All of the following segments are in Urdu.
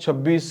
26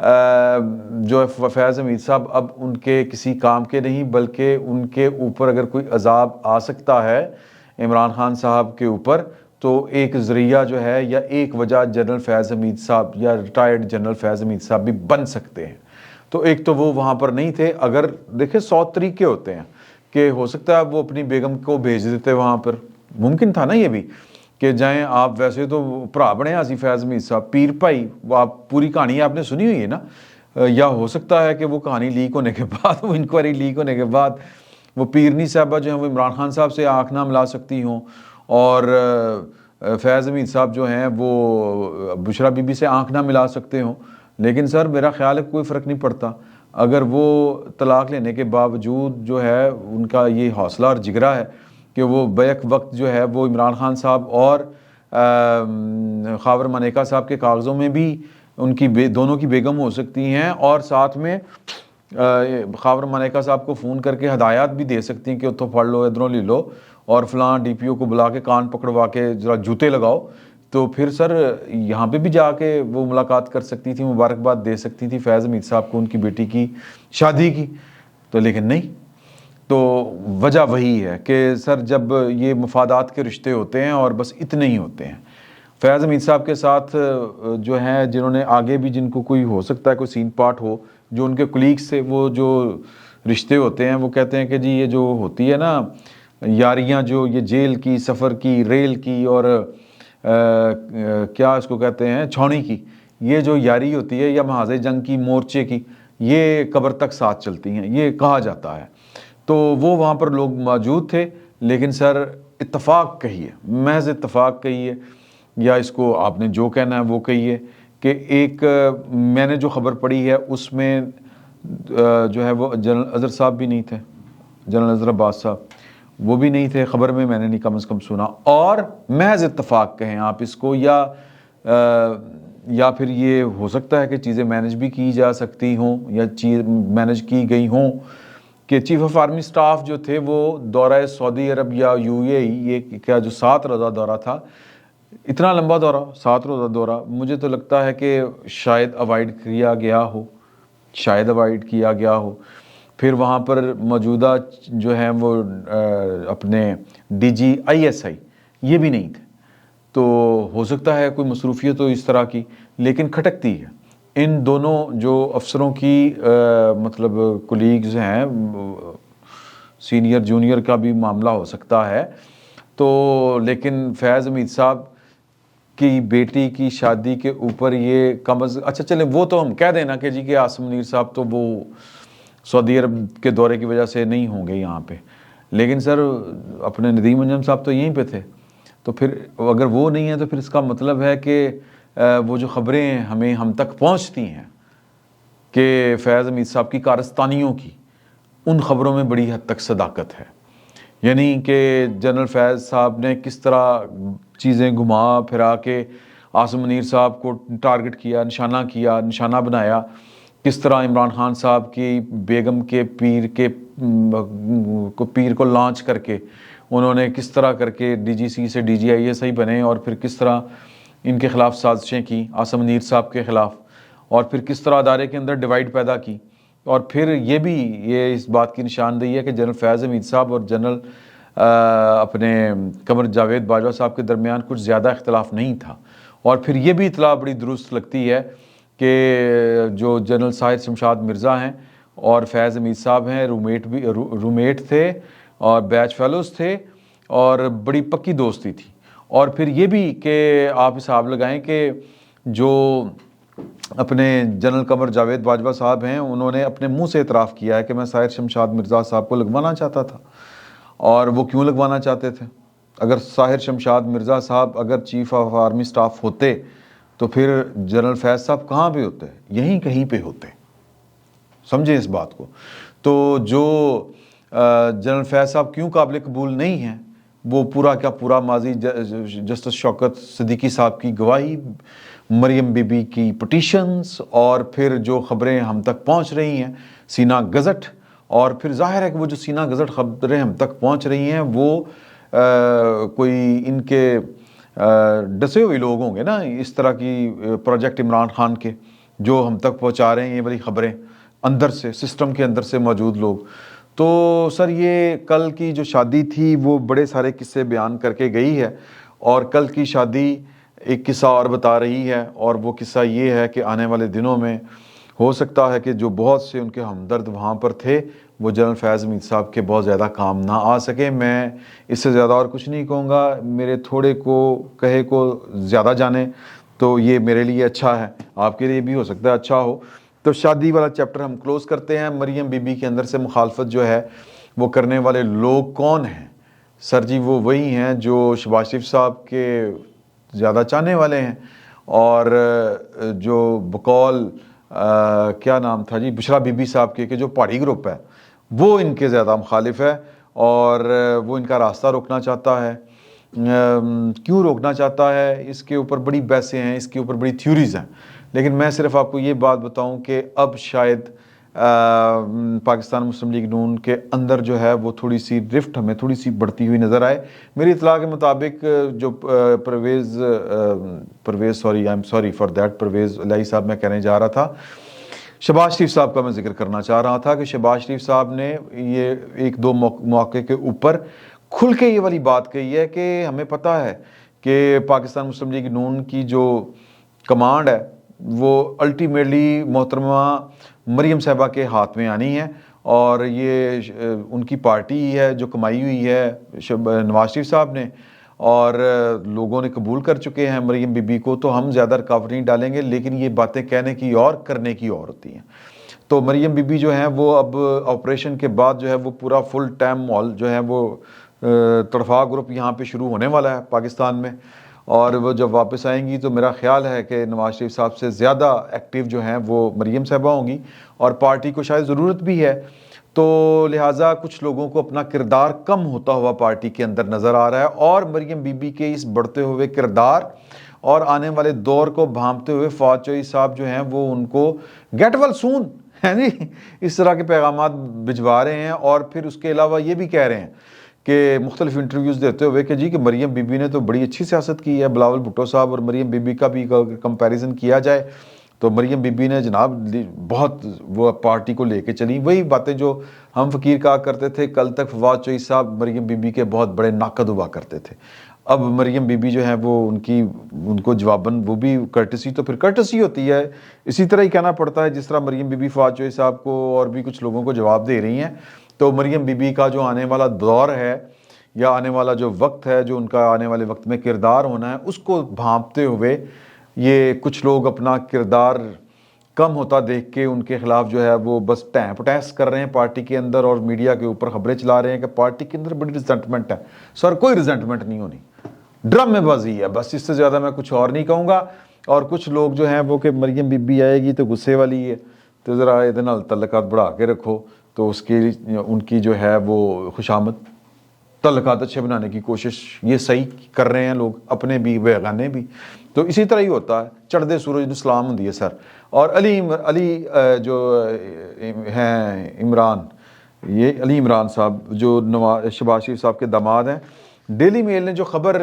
جو فیاض حمید صاحب اب ان کے کسی کام کے نہیں، بلکہ ان کے اوپر اگر کوئی عذاب آ سکتا ہے عمران خان صاحب کے اوپر، تو ایک ذریعہ جو ہے یا ایک وجہ جنرل فیاض حمید صاحب یا ریٹائرڈ جنرل فیاض حمید صاحب بھی بن سکتے ہیں۔ تو ایک تو وہ وہاں پر نہیں تھے، اگر دیکھیں 100 طریقے ہوتے ہیں کہ ہو سکتا ہے وہ اپنی بیگم کو بھیج دیتے وہاں پر، ممکن تھا نا یہ بھی کہ جائیں آپ، ویسے تو بھرا بنے حاجی فیاض حمید صاحب پیر بھائی، وہ آپ پوری کہانی آپ نے سنی ہوئی ہے نا، یا ہو سکتا ہے کہ وہ کہانی لیک ہونے کے بعد، وہ انکوائری لیک ہونے کے بعد وہ پیرنی صاحبہ جو ہیں وہ عمران خان صاحب سے آنکھ نہ ملا سکتی ہوں، اور فیاض حمید صاحب جو ہیں وہ بشرا بی بی سے آنکھ نہ ملا سکتے ہوں۔ لیکن سر میرا خیال ہے کوئی فرق نہیں پڑتا، اگر وہ طلاق لینے کے باوجود جو ہے ان کا یہ حوصلہ اور جگرا ہے کہ وہ بیک وقت جو ہے وہ عمران خان صاحب اور خاور منیکا صاحب کے کاغذوں میں بھی ان کی دونوں کی بیگم ہو سکتی ہیں، اور ساتھ میں خاور منیکا صاحب کو فون کر کے ہدایات بھی دے سکتی ہیں کہ اتھوں پڑھ لو، ادھروں لے لو، اور فلاں ڈی پی او کو بلا کے کان پکڑوا کے ذرا جوتے لگاؤ، تو پھر سر یہاں پہ بھی جا کے وہ ملاقات کر سکتی تھی، مبارکباد دے سکتی تھی فیاض حمید صاحب کو ان کی بیٹی کی شادی کی، تو لیکن نہیں۔ تو وجہ وہی ہے کہ سر جب یہ مفادات کے رشتے ہوتے ہیں اور بس اتنے ہی ہوتے ہیں۔ فیاض حمید صاحب کے ساتھ جو ہیں جنہوں نے آگے بھی جن کو کوئی ہو سکتا ہے کوئی سین پارٹ ہو، جو ان کے کولیگز سے وہ جو رشتے ہوتے ہیں، وہ کہتے ہیں کہ جی یہ جو ہوتی ہے نا یاریاں، جو یہ جیل کی، سفر کی، ریل کی، اور کیا اس کو کہتے ہیں چھاؤنی کی، یہ جو یاری ہوتی ہے، یا محاذ جنگ کی، مورچے کی، یہ قبر تک ساتھ چلتی ہیں، یہ کہا جاتا ہے۔ تو وہ وہاں پر لوگ موجود تھے، لیکن سر اتفاق کہیے، محض اتفاق کہیے، یا اس کو آپ نے جو کہنا ہے وہ کہیے، کہ ایک میں نے جو خبر پڑھی ہے اس میں جو ہے وہ جنرل اظہر صاحب بھی نہیں تھے، جنرل اظہر عباس صاحب وہ بھی نہیں تھے، خبر میں نے نہیں کم از کم سنا، اور محض اتفاق کہیں آپ اس کو، یا پھر یہ ہو سکتا ہے کہ چیزیں مینج بھی کی جا سکتی ہوں، یا چیز مینج کی گئی ہوں، کہ چیف آف آرمی سٹاف جو تھے وہ دورہ سعودی عرب یا UAE، یہ کیا جو 7 روزہ دورہ تھا، اتنا لمبا دورہ، 7 روزہ دورہ، مجھے تو لگتا ہے کہ شاید اوائڈ کیا گیا ہو، شاید اوائڈ کیا گیا ہو۔ پھر وہاں پر موجودہ جو ہیں وہ اپنے DG ISI یہ بھی نہیں تھے، تو ہو سکتا ہے کوئی مصروفیت ہو اس طرح کی، لیکن کھٹکتی ہے ان دونوں جو افسروں کی، مطلب کولیگز ہیں، سینئر جونیئر کا بھی معاملہ ہو سکتا ہے، تو لیکن فیاض حمید صاحب کی بیٹی کی شادی کے اوپر یہ اچھا چلیں وہ تو ہم کہہ دینا کہ جی کہ عاصم منیر صاحب تو وہ سعودی عرب کے دورے کی وجہ سے نہیں ہوں گے یہاں پہ، لیکن سر اپنے ندیم انجم صاحب تو یہیں پہ تھے، تو پھر اگر وہ نہیں ہے تو پھر اس کا مطلب ہے کہ وہ جو خبریں ہم تک پہنچتی ہیں کہ فیاض حمید صاحب کی کارستانیوں کی، ان خبروں میں بڑی حد تک صداقت ہے، یعنی کہ جنرل فیاض صاحب نے کس طرح چیزیں گھما پھرا کے عاصم منیر صاحب کو ٹارگٹ کیا، نشانہ بنایا، کس طرح عمران خان صاحب کی بیگم کے پیر کو لانچ کر کے انہوں نے کس طرح کر کے DGC سے DG ISI بنے، اور پھر کس طرح ان کے خلاف سازشیں کی عاصم منیر صاحب کے خلاف، اور پھر کس طرح ادارے کے اندر ڈیوائیڈ پیدا کی، اور پھر یہ اس بات کی نشاندہی ہے کہ جنرل فیاض حمید صاحب اور جنرل اپنے قمر جاوید باجوہ صاحب کے درمیان کچھ زیادہ اختلاف نہیں تھا، اور پھر یہ بھی اطلاع بڑی درست لگتی ہے کہ جو جنرل ساحر شمشاد مرزا ہیں اور فیاض حمید صاحب ہیں، رومیٹ تھے اور بیچ فیلوز تھے، اور بڑی پکی دوستی تھی، اور پھر یہ بھی کہ آپ حساب لگائیں کہ جو اپنے جنرل قمر جاوید باجوہ صاحب ہیں، انہوں نے اپنے منہ سے اعتراف کیا ہے کہ میں ساحر شمشاد مرزا صاحب کو لگوانا چاہتا تھا، اور وہ کیوں لگوانا چاہتے تھے؟ اگر ساحر شمشاد مرزا صاحب اگر چیف آف آرمی سٹاف ہوتے تو پھر جنرل فیض صاحب کہاں پہ ہوتے؟ یہیں کہیں پہ ہوتے، سمجھیں اس بات کو۔ تو جو جنرل فیض صاحب کیوں قابل قبول نہیں ہیں، وہ پورا کا پورا ماضی جسٹس شوکت صدیقی صاحب کی گواہی، مریم بی بی کی پٹیشنز، اور پھر جو خبریں ہم تک پہنچ رہی ہیں سینہ گزٹ، اور پھر ظاہر ہے کہ وہ جو سینہ گزٹ خبریں ہم تک پہنچ رہی ہیں وہ کوئی ان کے ڈسے ہوئے لوگ ہوں گے نا اس طرح کی پروجیکٹ عمران خان کے، جو ہم تک پہنچا رہے ہیں یہ والی خبریں اندر سے, سسٹم کے اندر سے موجود لوگ. تو سر یہ کل کی جو شادی تھی وہ بڑے سارے قصے بیان کر کے گئی ہے, اور کل کی شادی ایک قصہ اور بتا رہی ہے, اور وہ قصہ یہ ہے کہ آنے والے دنوں میں ہو سکتا ہے کہ جو بہت سے ان کے ہمدرد وہاں پر تھے وہ جنرل فیض حمید صاحب کے بہت زیادہ کام نہ آ سکے. میں اس سے زیادہ اور کچھ نہیں کہوں گا, میرے تھوڑے کو کہے کو زیادہ جانے تو یہ میرے لیے اچھا ہے, آپ کے لیے بھی ہو سکتا ہے اچھا ہو. تو شادی والا چیپٹر ہم کلوز کرتے ہیں. مریم بی بی کے اندر سے مخالفت جو ہے وہ کرنے والے لوگ کون ہیں؟ سر جی وہ وہی ہیں جو شہباز شریف صاحب کے زیادہ چاہنے والے ہیں, اور جو بقول کیا نام تھا جی, بشرا بی بی صاحب کے, کہ جو پہاڑی گروپ ہے وہ ان کے زیادہ مخالف ہے, اور وہ ان کا راستہ روکنا چاہتا ہے. کیوں روکنا چاہتا ہے اس کے اوپر بڑی بحثیں ہیں, اس کے اوپر بڑی تھیوریز ہیں, لیکن میں صرف آپ کو یہ بات بتاؤں کہ اب شاید پاکستان مسلم لیگ نون کے اندر جو ہے وہ تھوڑی سی رفٹ ہمیں تھوڑی سی بڑھتی ہوئی نظر آئے. میری اطلاع کے مطابق جو پرویز الہی صاحب میں کہنے جا رہا تھا, شہباز شریف صاحب کا میں ذکر کرنا چاہ رہا تھا کہ شہباز شریف صاحب نے یہ ایک دو موقع کے اوپر کھل کے یہ والی بات کہی ہے کہ ہمیں پتہ ہے کہ پاکستان مسلم لیگ نون کی جو کمانڈ ہے وہ الٹیمیٹلی محترمہ مریم صاحبہ کے ہاتھ میں آنی ہے, اور یہ ان کی پارٹی ہی ہے جو کمائی ہوئی ہے نواز شریف صاحب نے, اور لوگوں نے قبول کر چکے ہیں مریم بی بی کو. تو ہم زیادہ رکاوٹ نہیں ڈالیں گے, لیکن یہ باتیں کہنے کی اور کرنے کی اور ہوتی ہیں. تو مریم بی بی جو ہیں وہ اب آپریشن کے بعد جو ہے وہ پورا فل ٹائم مال جو ہے وہ تڑفا گروپ یہاں پہ شروع ہونے والا ہے پاکستان میں, اور وہ جب واپس آئیں گی تو میرا خیال ہے کہ نواز شریف صاحب سے زیادہ ایکٹیو جو ہیں وہ مریم صاحبہ ہوں گی, اور پارٹی کو شاید ضرورت بھی ہے. تو لہٰذا کچھ لوگوں کو اپنا کردار کم ہوتا ہوا پارٹی کے اندر نظر آ رہا ہے, اور مریم بی بی کے اس بڑھتے ہوئے کردار اور آنے والے دور کو بھانپتے ہوئے فواد چوہدری صاحب جو ہیں وہ ان کو گیٹ ویل سون ہے جی اس طرح کے پیغامات بھجوا رہے ہیں. اور پھر اس کے علاوہ یہ بھی کہہ رہے ہیں کہ مختلف انٹرویوز دیتے ہوئے کہ جی کہ مریم بی بی نے تو بڑی اچھی سیاست کی ہے. بلاول بھٹو صاحب اور مریم بی بی کا بھی کمپیریزن کیا جائے تو مریم بی بی نے جناب بہت وہ پارٹی کو لے کے چلی. وہی باتیں جو ہم فقیر کہا کرتے تھے کل تک فواد چوہدری صاحب مریم بی بی کے بہت بڑے ناقد ہوا کرتے تھے. اب مریم بی بی جو ہے وہ ان کو جواباً وہ بھی کرٹسی, تو پھر کرٹسی ہوتی ہے, اسی طرح ہی کہنا پڑتا ہے جس طرح مریم بی بی فواد چوہدری صاحب کو اور بھی کچھ لوگوں کو جواب دے رہی ہیں. تو مریم بی بی کا جو آنے والا دور ہے یا آنے والا جو وقت ہے, جو ان کا آنے والے وقت میں کردار ہونا ہے, اس کو بھانپتے ہوئے یہ کچھ لوگ اپنا کردار کم ہوتا دیکھ کے ان کے خلاف جو ہے وہ بس ٹیں پٹیس کر رہے ہیں پارٹی کے اندر, اور میڈیا کے اوپر خبریں چلا رہے ہیں کہ پارٹی کے اندر بڑی ریزنٹمنٹ ہے. سر کوئی ریزنٹمنٹ نہیں ہونی, ڈرم میں بازی ہے بس, اس سے زیادہ میں کچھ اور نہیں کہوں گا. اور کچھ لوگ جو ہیں وہ کہ مریم بی بی آئے گی تو غصے والی ہے, تو ذرا یہ نال تعلقات بڑھا کے رکھو, تو اس کی ان کی جو ہے وہ خوشامد تعلقات اچھے بنانے کی کوشش یہ صحیح کر رہے ہیں لوگ, اپنے بھی بیگانے بھی. تو اسی طرح ہی ہوتا ہے, چڑھدے سورج نے سلام ہوں ہے سر. اور علی جو ہیں عمران, یہ علی عمران صاحب جو شہباز شریف صاحب کے داماد ہیں, ڈیلی میل نے جو خبر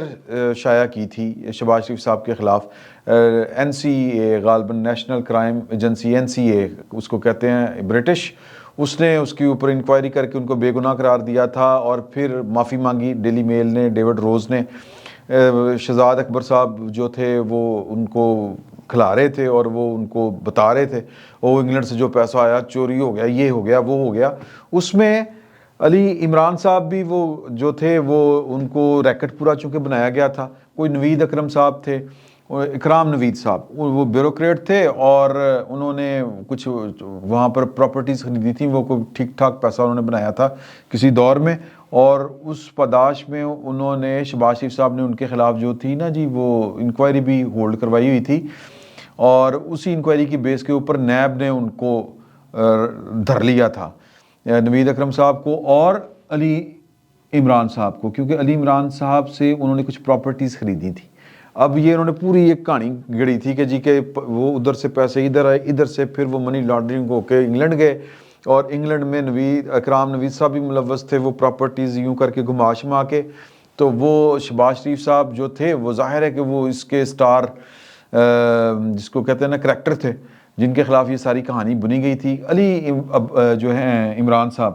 شائع کی تھی شہباز شریف صاحب کے خلاف, این سی اے غالباً National Crime Agency N C A اس کو کہتے ہیں برٹش, اس نے اس کے اوپر انکوائری کر کے ان کو بے گناہ قرار دیا تھا, اور پھر معافی مانگی ڈیلی میل نے, ڈیوڈ روز نے. شہزاد اکبر صاحب جو تھے وہ ان کو کھلا رہے تھے اور وہ ان کو بتا رہے تھے وہ انگلینڈ سے جو پیسہ آیا چوری ہو گیا, یہ ہو گیا, وہ ہو گیا. اس میں علی عمران صاحب بھی وہ جو تھے وہ ان کو ریکٹ پورا چونکہ بنایا گیا تھا. کوئی نوید اکرم صاحب تھے, اکرام نوید صاحب, وہ بیوروکریٹ تھے, اور انہوں نے کچھ وہاں پر پراپرٹیز خریدی تھیں, وہ کوئی ٹھیک ٹھاک پیسہ انہوں نے بنایا تھا کسی دور میں, اور اس پاداش میں انہوں نے شہباز شریف صاحب نے ان کے خلاف جو تھی نا جی وہ انکوائری بھی ہولڈ کروائی ہوئی تھی, اور اسی انکوائری کی بیس کے اوپر نیب نے ان کو دھر لیا تھا, نوید اکرم صاحب کو اور علی عمران صاحب کو, کیونکہ علی عمران صاحب سے انہوں نے کچھ پراپرٹیز خریدی تھی. اب یہ انہوں نے پوری ایک کہانی گڑی تھی کہ جی کہ وہ ادھر سے پیسے ادھر آئے, ادھر سے پھر وہ منی لانڈرنگ ہو کے انگلینڈ گئے, اور انگلینڈ میں اکرام نوید صاحب بھی ملوث تھے, وہ پراپرٹیز یوں کر کے گھما شما کے. تو وہ شہباز شریف صاحب جو تھے وہ ظاہر ہے کہ وہ اس کے سٹار جس کو کہتے ہیں نا کریکٹر تھے, جن کے خلاف یہ ساری کہانی بنی گئی تھی. علی جو ہیں عمران صاحب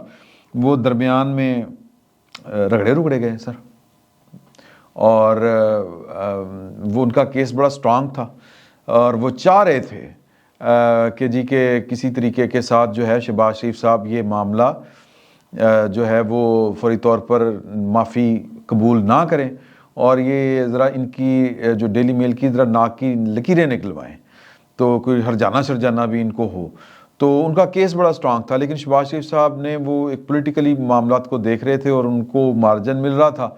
وہ درمیان میں رگڑے گئے سر, اور وہ ان کا کیس بڑا سٹرانگ تھا اور وہ چاہ رہے تھے کہ جی کہ کسی طریقے کے ساتھ جو ہے شہباز شریف صاحب یہ معاملہ جو ہے وہ فوری طور پر معافی قبول نہ کریں اور یہ ذرا ان کی جو ڈیلی میل کی ذرا ناک کی لکیریں نکلوائیں تو کوئی ہرجانہ شرجانہ بھی ان کو ہو. تو ان کا کیس بڑا سٹرانگ تھا, لیکن شہباز شریف صاحب نے وہ ایک پولیٹیکلی معاملات کو دیکھ رہے تھے اور ان کو مارجن مل رہا تھا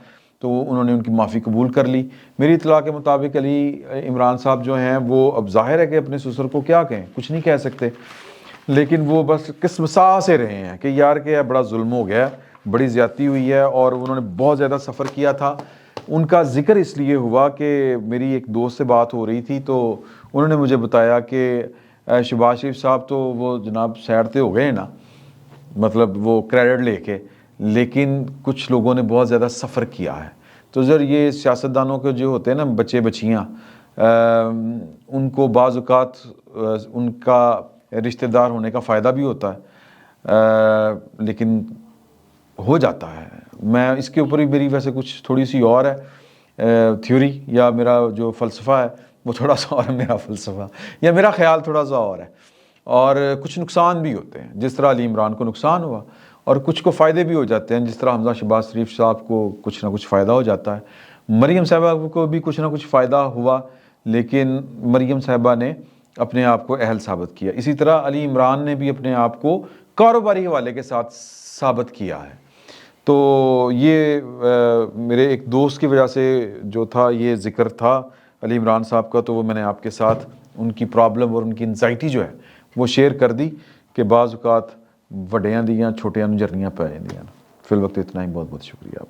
تو انہوں نے ان کی معافی قبول کر لی. میری اطلاع کے مطابق علی عمران صاحب جو ہیں وہ اب ظاہر ہے کہ اپنے سسر کو کیا کہیں, کچھ نہیں کہہ سکتے, لیکن وہ بس قسم سا سے رہے ہیں کہ یار کہ بڑا ظلم ہو گیا, بڑی زیادتی ہوئی ہے اور انہوں نے بہت زیادہ سفر کیا تھا. ان کا ذکر اس لیے ہوا کہ میری ایک دوست سے بات ہو رہی تھی تو انہوں نے مجھے بتایا کہ شہباز شریف صاحب تو وہ جناب سیڈ ہو گئے نا, مطلب وہ کریڈٹ لے کے, لیکن کچھ لوگوں نے بہت زیادہ سفر کیا ہے. تو ذرا یہ سیاستدانوں کے جو ہوتے ہیں نا بچے بچیاں, ان کو بعض اوقات ان کا رشتہ دار ہونے کا فائدہ بھی ہوتا ہے, لیکن ہو جاتا ہے. میں اس کے اوپر ہی میری ویسے کچھ تھوڑی سی اور ہے تھیوری, یا میرا جو فلسفہ ہے وہ تھوڑا سا اور میرا فلسفہ یا میرا خیال تھوڑا سا اور ہے, اور کچھ نقصان بھی ہوتے ہیں جس طرح علی عمران کو نقصان ہوا, اور کچھ کو فائدے بھی ہو جاتے ہیں جس طرح حمزہ شہباز شریف صاحب کو کچھ نہ کچھ فائدہ ہو جاتا ہے. مریم صاحبہ کو بھی کچھ نہ کچھ فائدہ ہوا, لیکن مریم صاحبہ نے اپنے آپ کو اہل ثابت کیا. اسی طرح علی عمران نے بھی اپنے آپ کو کاروباری حوالے کے ساتھ ثابت کیا ہے. تو یہ میرے ایک دوست کی وجہ سے جو تھا یہ ذکر تھا علی عمران صاحب کا, تو وہ میں نے آپ کے ساتھ ان کی پرابلم اور ان کی انزائٹی جو ہے وہ شیئر کر دی کہ بعض اوقات وڈیاں دیاں چھوٹیاں نوں جرنیاں پੈ جاندیاں. فی الوقت اتنا ہی, بہت بہت شکریہ.